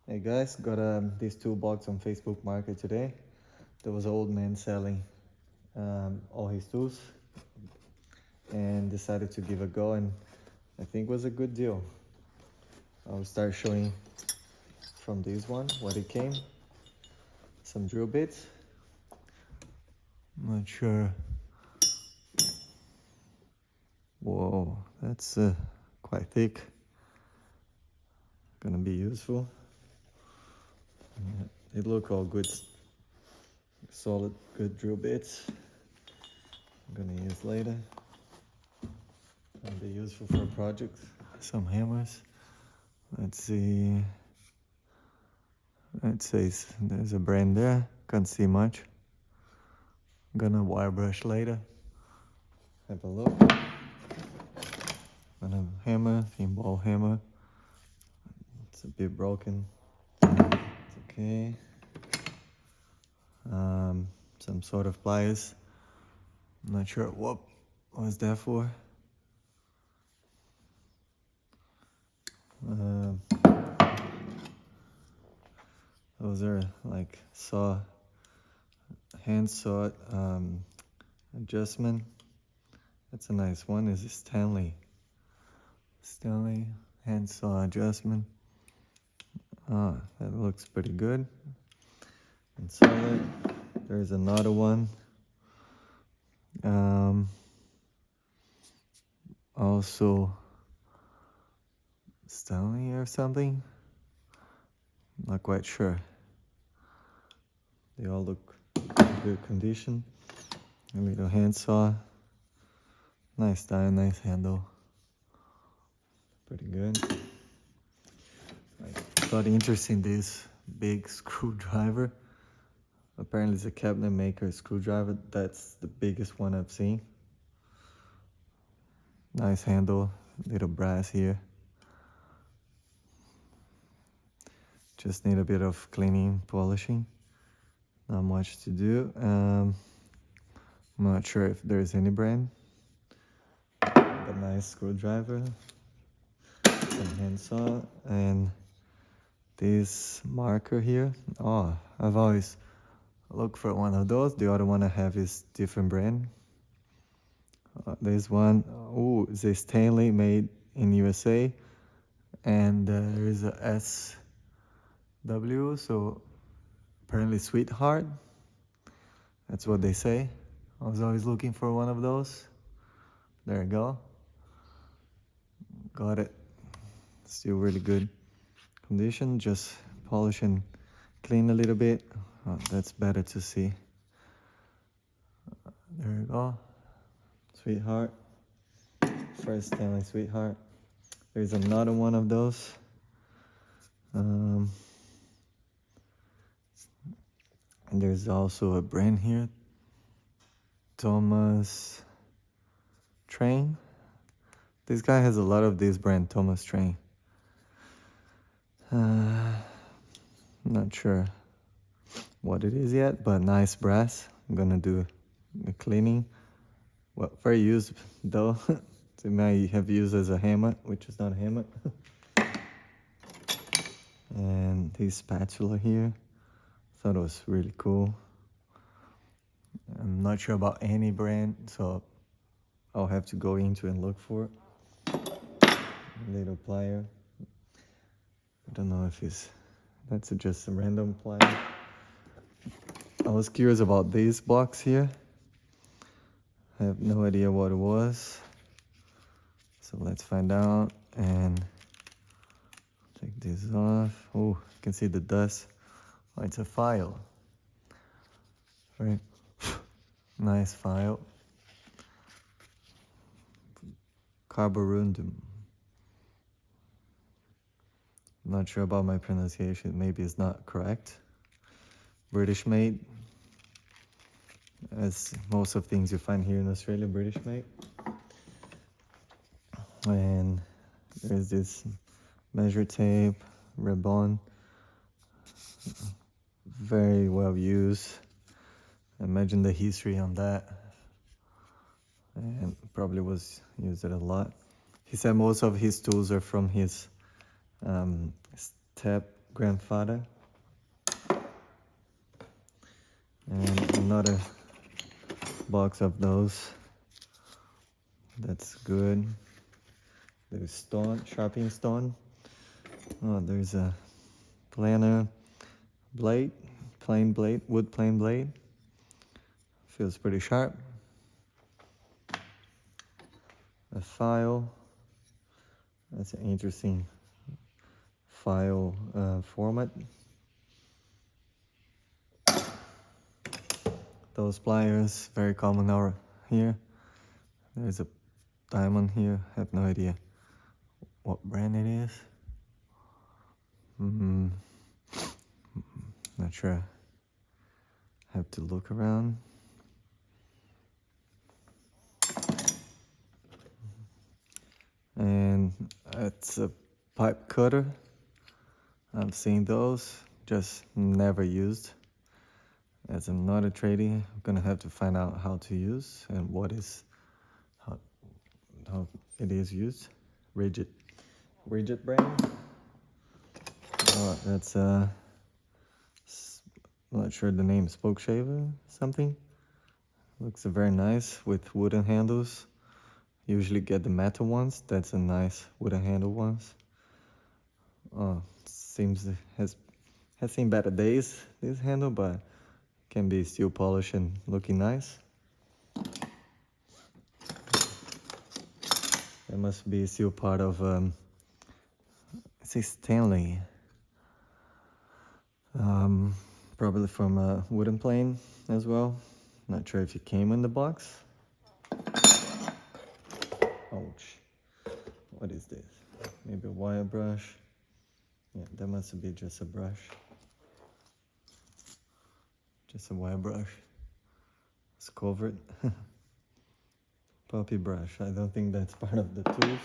Hey guys, got this toolbox on Facebook Market today. There was an old man selling all his tools and decided to give a go, and I think it was a good deal. I'll start showing from this one what it came. Some drill bits. Not sure. Whoa, that's quite thick. Gonna be useful. It look all good, solid, good drill bits. I'm gonna use later. Gonna be useful for a project. Some hammers. Let's see. It says there's a brand there. Can't see much. Gonna wire brush later. Have a look. Gonna hammer, thin ball hammer. It's a bit broken. It's okay. Some sort of pliers. I'm not sure what was that for. Those are like hand saw adjustment. That's a nice one. Is it Stanley hand saw adjustment. That looks pretty good and solid. There's another one. Also Stanley or something. Not quite sure. They all look in good condition. A little hand saw. Nice die, nice handle. Pretty good. I thought interesting this big screwdriver. Apparently it's a cabinet maker screwdriver. That's the biggest one I've seen. Nice handle, little brass here. Just need a bit of cleaning, polishing. Not much to do. I'm not sure if there's any brand. A nice screwdriver, some hand saw, and this marker here. Oh, I've always looked for one of those. The other one I have is different brand. There's one, oh, it's a Stanley, made in USA, and there is a SW, so apparently Sweetheart. That's what they say. I was always looking for one of those. There you go. Got it. Still really good condition. Just polish and clean a little bit. Oh, that's better to see. There you go. Sweetheart. First Stanley Sweetheart. There's another one of those. And there's also a brand here. Thomas Train. This guy has a lot of this brand, Thomas Train. Not sure what it is yet, but nice brass. I'm gonna do the cleaning. Well, for use though, it may have used as a hammer, which is not a hammer. And this spatula here, thought it was really cool. I'm not sure about any brand, so I'll have to go into and look for it. Little plier. I don't know if that's just a random plier. I was curious about this box here. I have no idea what it was. So let's find out and take this off. Oh, you can see the dust. Oh, it's a file. Right. Nice file. Carborundum. Not sure about my pronunciation. Maybe it's not correct. British made. As most of things you find here in Australia, British made. And there's this measure tape, ribbon. Very well used. Imagine the history on that. And probably was used a lot. He said most of his tools are from his grandfather. And another box of those. That's good. There's stone, sharpening stone. Oh, there's a planer blade, plain blade, wood plain blade. Feels pretty sharp. A file. That's an interesting file format. Those pliers, very common over here. There's a diamond here. I have no idea what brand it is. Not sure. Have to look around. And it's a pipe cutter. I've seen those, just never used. As I'm not a tradie, I'm gonna have to find out how to use and what is how it is used. Rigid brand. Oh, that's I'm not sure the name. Spoke shaver something. Looks very nice with wooden handles. Usually get the metal ones. That's a nice wooden handle ones. Oh, seems it has seen better days, this handle, but can be still polished and looking nice. It must be still part of it's a Stanley. Probably from a wooden plane as well. Not sure if it came in the box. Ouch. What is this? Maybe a wire brush. Yeah, that must be just a brush. Just a wire brush. It's covered. Puppy brush. I don't think that's part of the tools.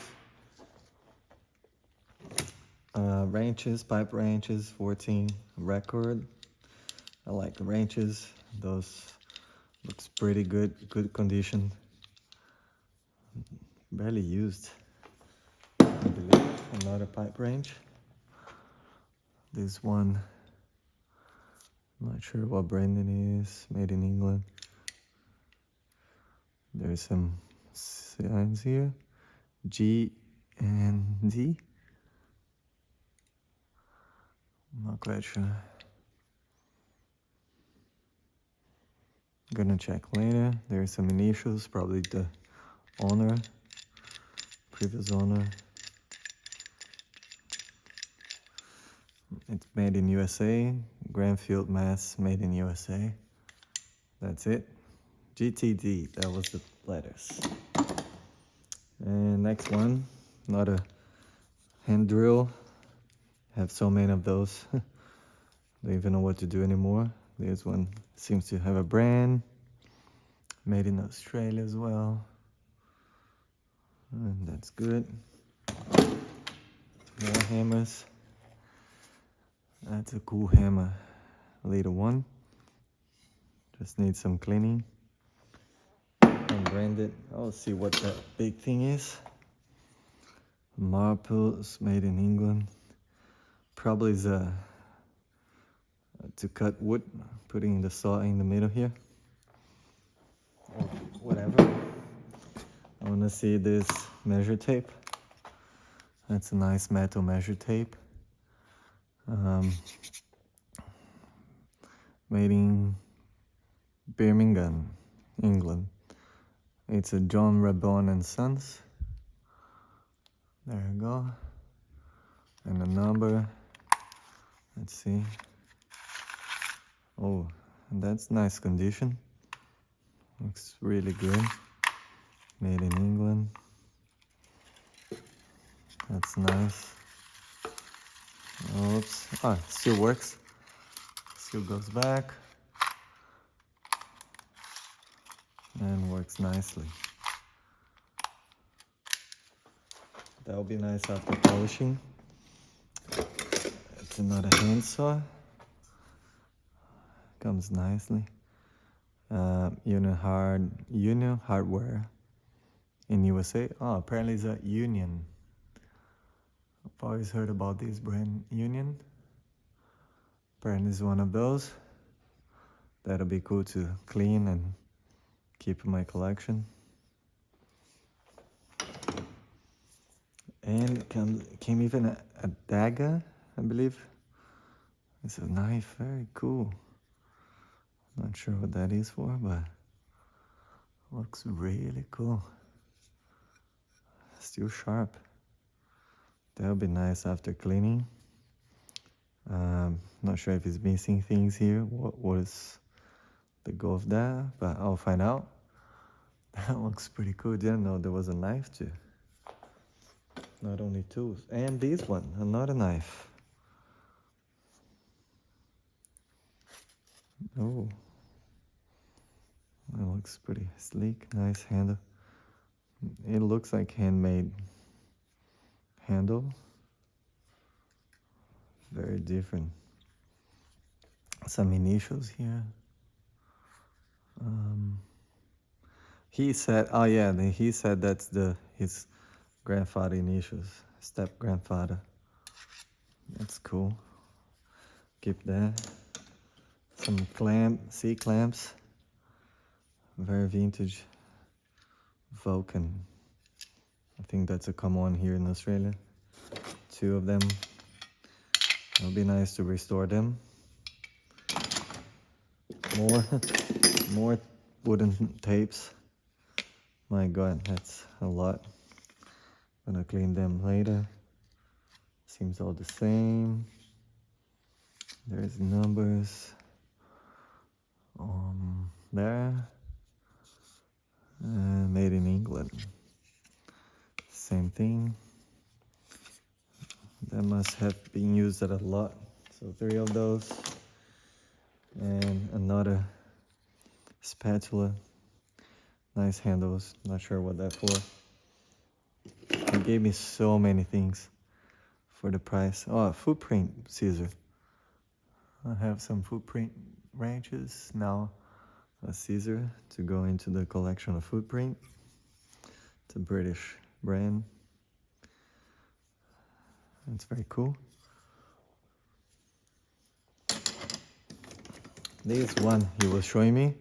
Wrenches, pipe wrenches, 14 record. I like the wrenches. Those looks pretty good condition. Barely used. I believe. Another pipe wrench. This one, I'm not sure what brand it is. Made in England. There's some signs here. G and D. I'm not quite sure. Gonna check later. There's some initials, probably the owner, previous owner. It's made in USA. Granfield, Mass, made in USA. That's it. GTD, that was the letters. And next one, not a hand drill. Have so many of those. Don't even know what to do anymore. This one seems to have a brand. Made in Australia as well. And that's good. More hammers. That's a cool hammer. Little one. Just needs some cleaning. Unbranded. I'll see what that big thing is. Marbles made in England. Probably is to cut wood. Putting the saw in the middle here. Or whatever. I wanna see this measure tape. That's a nice metal measure tape. Made in Birmingham, England. It's a John Rabon and Sons. There you go. And a number. Let's see. Oh, that's nice condition. Looks really good. Made in England. That's nice. Oops. Ah, still works. Still goes back. And works nicely. That will be nice after polishing. It's another handsaw. Comes nicely. Union Hardware in USA. Oh, apparently it's a Union. I've always heard about this brand, Union. Brand is one of those. That'll be cool to clean and keep in my collection. And came even a dagger, I believe. It's a knife, very cool. Not sure what that is for, but looks really cool. Still sharp. That'll be nice after cleaning. Not sure if it's missing things here. What was the goal of that? But I'll find out. That looks pretty cool. Didn't know there was a knife too. Not only tools. And this one, another knife. Oh. That looks pretty sleek. Nice handle. It looks like handmade handle. Very different. Some initials here. He said, oh yeah, he said that's his grandfather initials, step grandfather. That's cool. Keep that. Some C clamps. Very vintage. Vulcan. I think that's a common one here in Australia. 2 of them. It'll be nice to restore them. More wooden tapes. My God, that's a lot. Gonna clean them later. Seems all the same. There's numbers there. Made in England. Same thing. That must have been used a lot. So 3 of those. And another spatula. Nice handles. Not sure what that's for. He gave me so many things for the price. Oh, a footprint scissor. I have some footprint wrenches. Now a scissor to go into the collection of footprint. It's a British brand. It's very cool. This one he was showing me.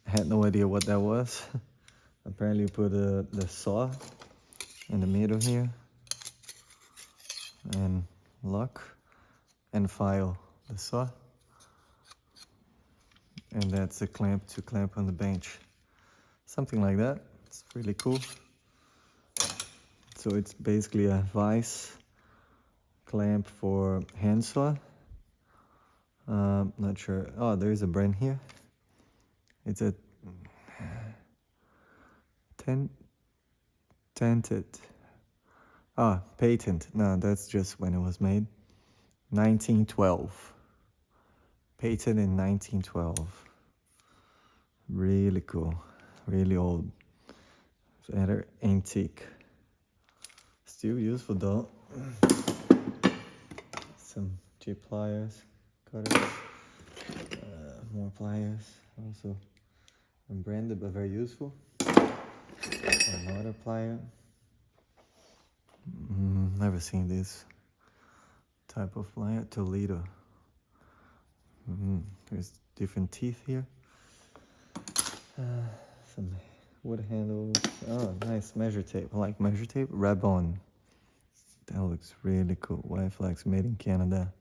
I had no idea what that was. Apparently put the saw in the middle here. And lock and file the saw. And that's a clamp to clamp on the bench. Something like that. It's really cool. So it's basically a vise clamp for hand saw. Not sure. Oh, there's a brand here. It's a tented. Ah, patent. No, that's just when it was made. 1912. Patent in 1912. Really cool. Really old. Better antique. Still useful though. Some cheap pliers, cutters, more pliers. Also unbranded but very useful. Another plier. Never seen this type of plier. Toledo. There's different teeth here. Some wood handles. Oh, nice measure tape. I like measure tape. Rabon. That looks really cool. White flags made in Canada.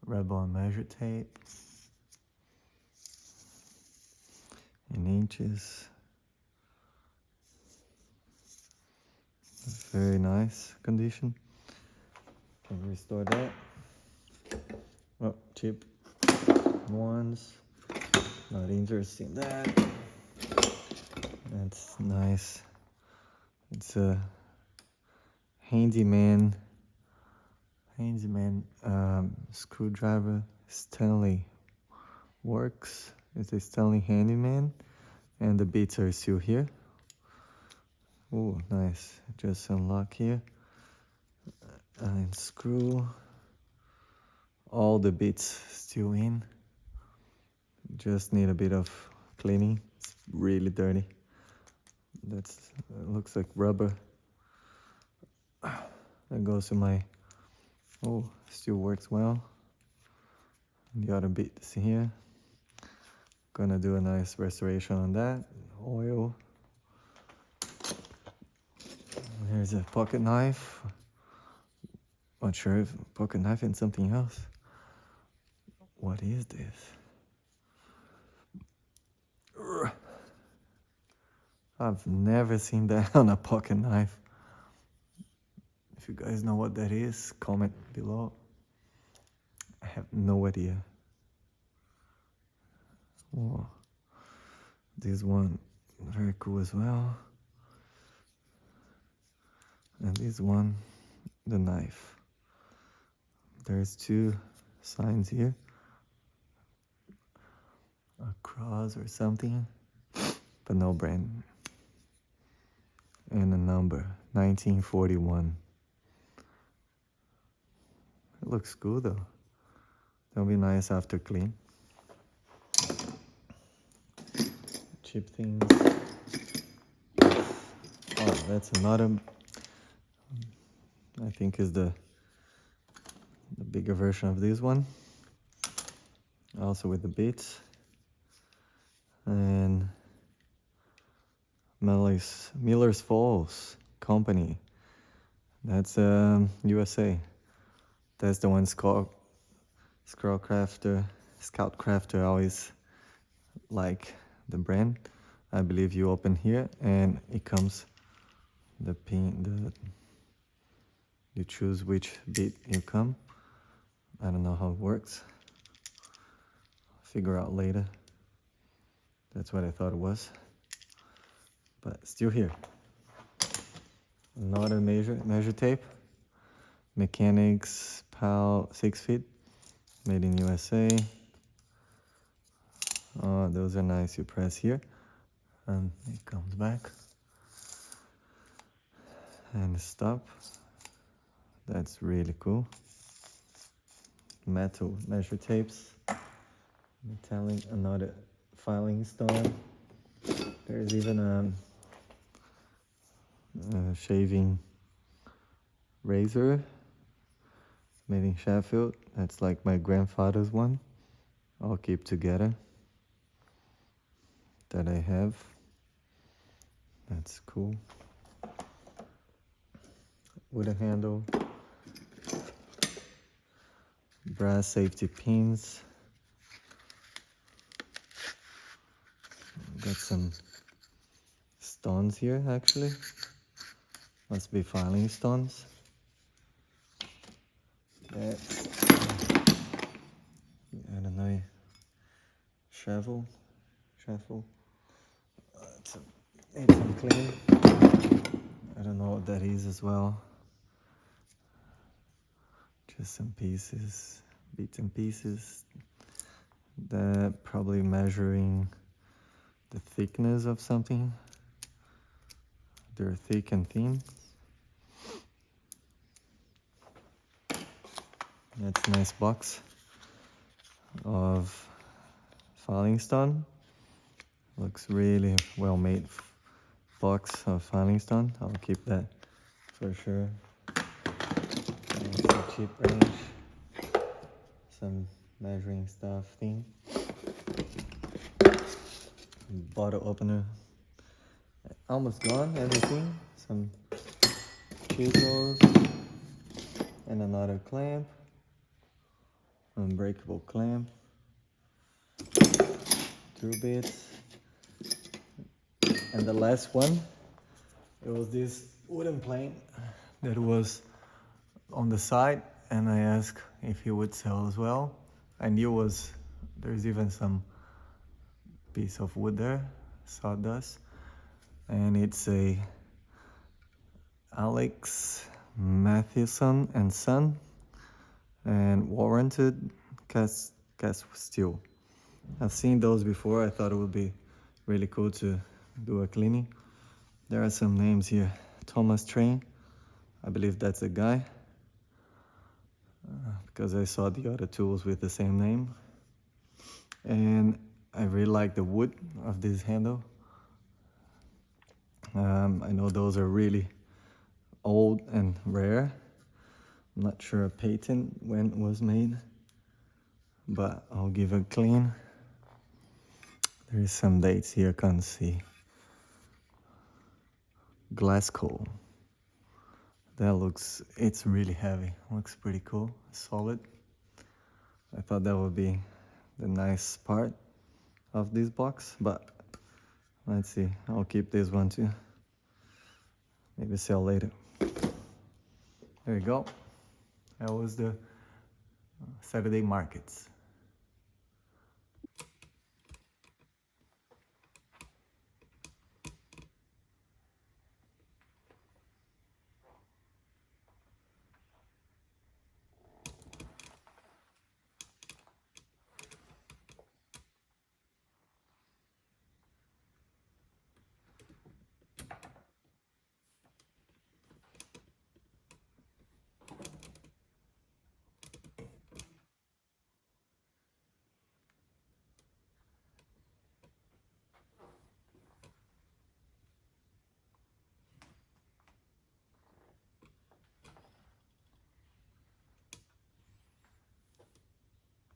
Rabon measure tape. In inches. Very nice condition. Can restore that. Oh, cheap ones. Not interested in that. That's nice. It's a handyman screwdriver. Stanley works. It's a Stanley handyman, and the bits are still here. Oh, nice. Just unlock here and screw. All the bits still in. Just need a bit of cleaning. It's really dirty. That's looks like rubber. That goes to my. Oh, still works well. The other bits here. Gonna do a nice restoration on that. Oil. Here's a pocket knife. Not sure if pocket knife and something else. What is this? I've never seen that on a pocket knife. If you guys know what that is, comment below. I have no idea. Oh, this one, very cool as well. And this one, the knife. There's two signs here. A cross or something, but no brand. And a number, 1941. It looks cool though. That'll be nice after clean. Cheap things. Oh, that's another, I think is the bigger version of this one. Also with the beats. And Miller's Falls Company. That's USA. That's the one Scout Crafter always like the brand. I believe you open here and it comes the pin. You choose which bit you come. I don't know how it works. Figure out later. That's what I thought it was. But still here. Another measure tape. Mechanics PAL 6 feet. Made in USA. Oh, those are nice. You press here and it comes back. And stop. That's really cool. Metal measure tapes. Metallic, another filing stone. There's even a shaving razor made in Sheffield. That's like my grandfather's one. I'll keep together. That I have. That's cool. Wooden handle. Brass safety pins. Got some stones here actually. Must be filing stones. That's I don't know. Shovel. Need some clean. I don't know what that is as well. Just some pieces, bits and pieces. That probably measuring the thickness of something. They're thick and thin. That's a nice box of filing stone. Looks really well made box of filing stone. I'll keep that for sure. It's a cheap range. Some measuring stuff thing. Bottle opener. Almost gone, everything. Some chisels. And another clamp. Unbreakable clamp. 2 bits. And the last one, it was this wooden plane that was on the side, and I asked if he would sell as well. I knew there's even some piece of wood there, sawdust, and it's a Alex Mathewson and Son, and warranted cast steel. I've seen those before. I thought it would be really cool to do a cleaning. There are some names here. Thomas Train, I believe that's a guy, because I saw the other tools with the same name. And I really like the wood of this handle. I know those are really old and rare. I'm not sure a patent when it was made, but I'll give it a clean. There is some dates here, can't see. Glasgow. That looks, it's really heavy. Looks pretty cool, solid. I thought that would be the nice part of this box, but let's see. I'll keep this one too. Maybe sell later. There you go. That was the Saturday markets.